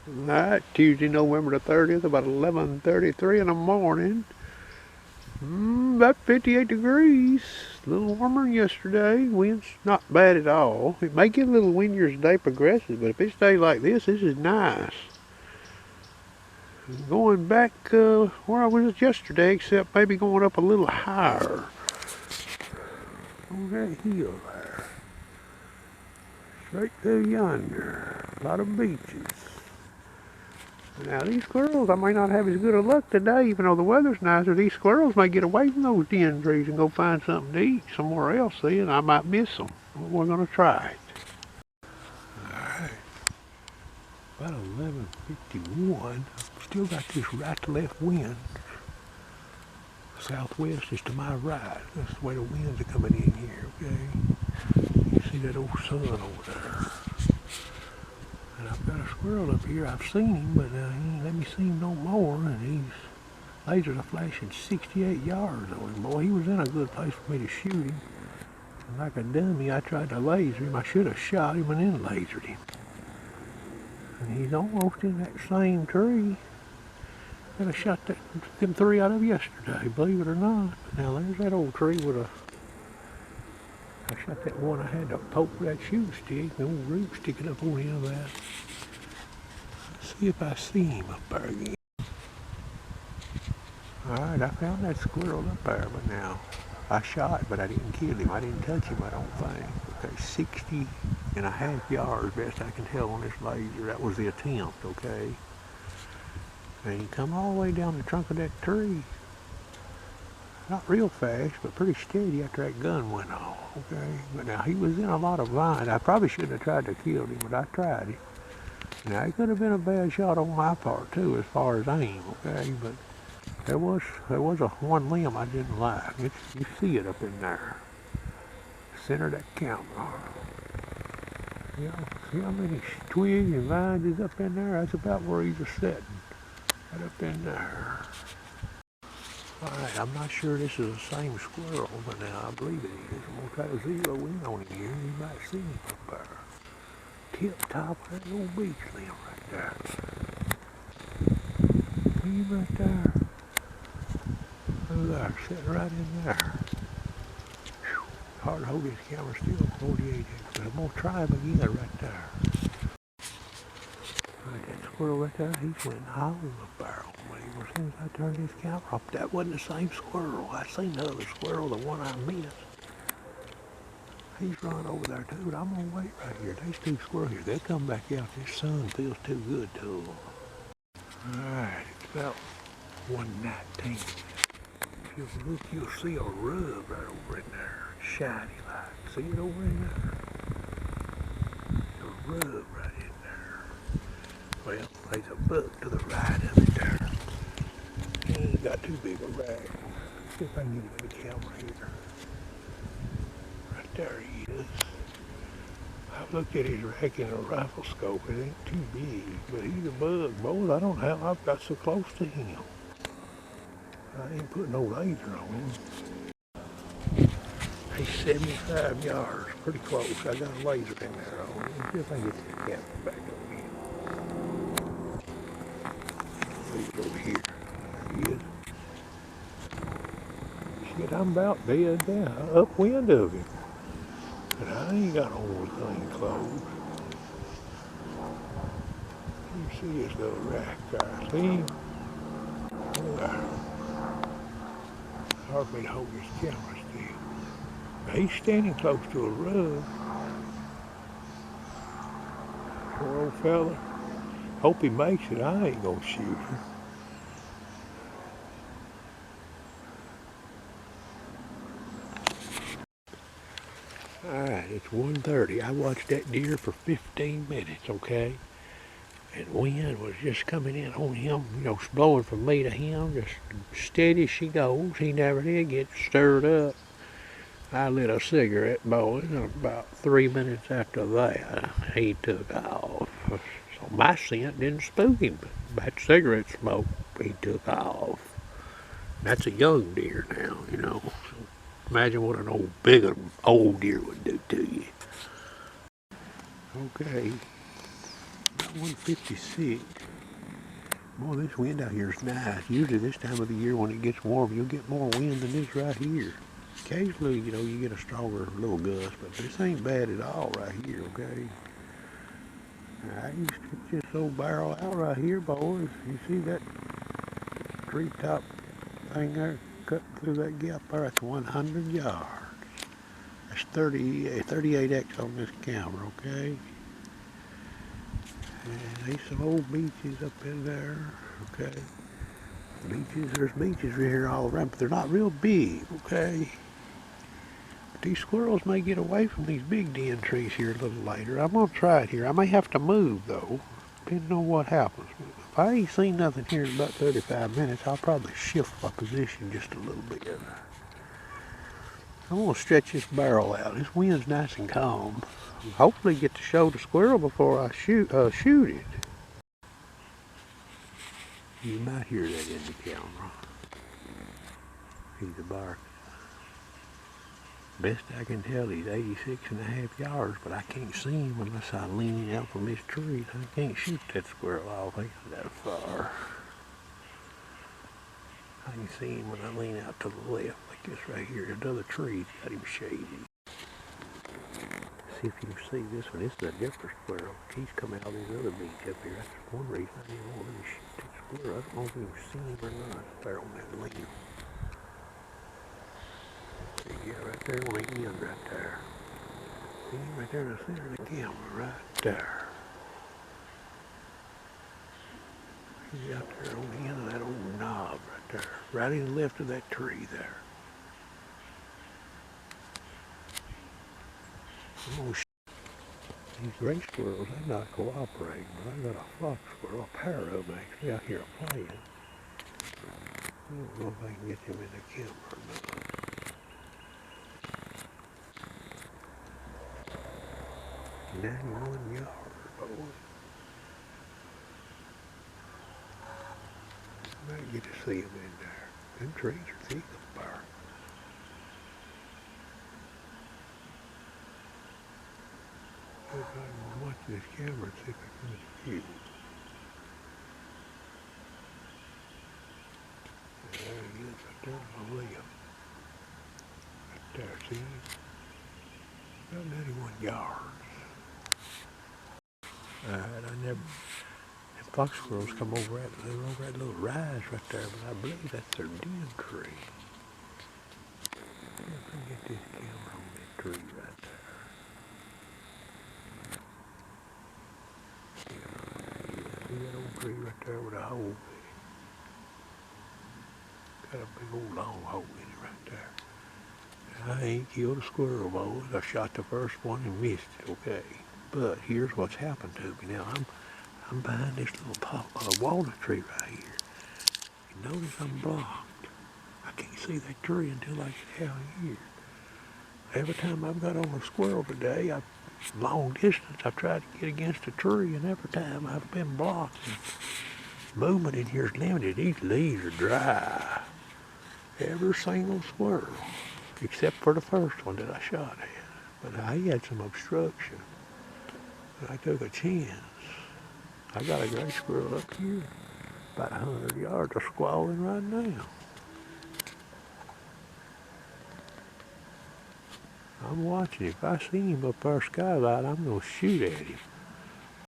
Alright, Tuesday, November the 30th, about 11:33 in the morning. About 58 degrees. A little warmer than yesterday. Wind's not bad at all. It may get a little windier as the day progresses, but if it stays like this is nice. Going back where I was yesterday, except maybe going up a little higher. On that hill there. Straight through yonder. A lot of beaches. Now these squirrels, I may not have as good a luck today, even though the weather's nicer. These squirrels may get away from those den trees and go find something to eat somewhere else, see, and I might miss them. But we're going to try it. Alright, about 11:51. Still got this right to left wind. Southwest is to my right. That's the way the winds are coming in here, okay? You see that old sun over there. And I've got a squirrel up here. I've seen him, but he ain't let me see him no more. And his lasers are flashing 68 yards on him. Boy, he was in a good place for me to shoot him. And like a dummy, I tried to laser him. I should have shot him and then lasered him. And he's almost in that same tree that I shot them three out of yesterday, believe it or not. But now there's that old tree with I shot that one I had to poke with that shooting stick, the old root sticking up on the end of that. Let's see if I see him up there again. Alright, I found that squirrel up there, but now I shot, but I didn't kill him. I didn't touch him, I don't think. Okay, 60.5 yards, best I can tell on this laser. That was the attempt, okay? And he come all the way down the trunk of that tree. Not real fast, but pretty steady after that gun went off, okay? But now he was in a lot of vines. I probably shouldn't have tried to kill him, but I tried it. Now it could have been a bad shot on my part too, as far as aim, okay? But there was a one limb I didn't like. You see it up in there. Center of that camera. Yeah, see how many twigs and vines is up in there? That's about where he's sitting. Right up in there. Alright, I'm not sure this is the same squirrel, but now I believe it is. I'm going to try to zero in on him here. You might see him up there. Tip top of that old beach limb right there. See him right there? Look there, sitting right in there. Whew. Hard to hold this camera still, 48 but I'm going to try him again right there. Alright, that squirrel right there, he's went howling up there on me. As soon as I turned this camera off, that wasn't the same squirrel. I seen the other squirrel, the one I missed. He's run over there too, but I'm gonna wait right here. There's two squirrels here. They'll come back out. This sun feels too good to them. Alright, it's about 1:19. If you look, you'll see a rub right over in there. Shiny like. See it over in there? A rub right in there. Well, there's a buck to the right of it there. He ain't got too big a rack. See if I can get him in the camera here. Right there he is. I've looked at his rack in a rifle scope. It ain't too big, but he's a bug. Boys, I don't know how I've got so close to him. I ain't putting no laser on him. He's 75 yards, pretty close. I got a laser in there on him. See if I can get this camera back on him. He's over here. There he is. Shit, I'm about dead now, upwind of him. But I ain't got all the thing closed. You see this little rack there, see him? There. Hard for me to hold this camera still. Now he's standing close to a rug. Poor old fella. Hope he makes it. I ain't gonna shoot him. Alright, it's 1:30. I watched that deer for 15 minutes, okay? And wind was just coming in on him, blowing from me to him, just steady as she goes. He never did get stirred up. I lit a cigarette, boys, and about 3 minutes after that, he took off. So my scent didn't spook him, but that cigarette smoke, he took off. That's a young deer now, So imagine what an big old deer would do to you. Okay. 156. Boy, this wind out here is nice. Usually this time of the year when it gets warm, you'll get more wind than this right here. Occasionally, you get a stronger little gust, but this ain't bad at all right here, okay? I used to get this old barrel out right here, boys. You see that treetop thing there cut through that gap there? That's 100 yards. That's 38x on this camera, okay? And there's some old beaches up in there, okay? There's beaches here all around, but they're not real big, okay? But these squirrels may get away from these big den trees here a little later. I'm gonna try it here. I may have to move though, depending on what happens. If I ain't seen nothing here in about 35 minutes, I'll probably shift my position just a little bit. I'm gonna stretch this barrel out. This wind's nice and calm. Hopefully get to show the squirrel before I shoot it. You might hear that in the camera. He's a bark. Best I can tell, he's 86.5 yards, but I can't see him unless I lean out from this tree. I can't shoot that squirrel off. He's that far. I can see him when I lean out to the left, like this right here. Another tree's got him shaded. See if you can see this one. This is a different squirrel. He's come out of this other beach up here. That's one reason I didn't want to shoot that squirrel. I don't know if you can see him or not there on that limb. Yeah, right there on the end right there. See him right there in the center of the camera, right there. He's out there on the end of that old knob right there. Right in the left of that tree there. These gray squirrels, they're not cooperating, but I got a fox squirrel, a pair of them actually out here playing. I don't know if I can get them in the camera or not. 91 yards, boy. I might get to see them in there. Them trees are thick up there. I'm gonna watch this camera and see if I can see him. There he is, right there on my left. Right there, see him? About 91 yards. Them fox squirrels come over they're over that little rise right there, but I believe that's their den tree. If I can get this camera on that tree right there. Yeah, see that old tree right there with a hole in it? Got a big old long hole in it right there. I ain't killed a squirrel, boys. I shot the first one and missed it, okay? But here's what's happened to me. Now, I'm behind this little walnut tree right here. You notice I'm blocked. I can't see that tree until I get out here. Every time I've got on a squirrel today, long distance, I've tried to get against a tree, and every time I've been blocked. Movement in here is limited. These leaves are dry. Every single squirrel, except for the first one that I shot at. But he had some obstruction. I took a chance. I got a gray squirrel up here, about 100 yards, of squalling right now. I'm watching. If I see him up our skylight, I'm going to shoot at him.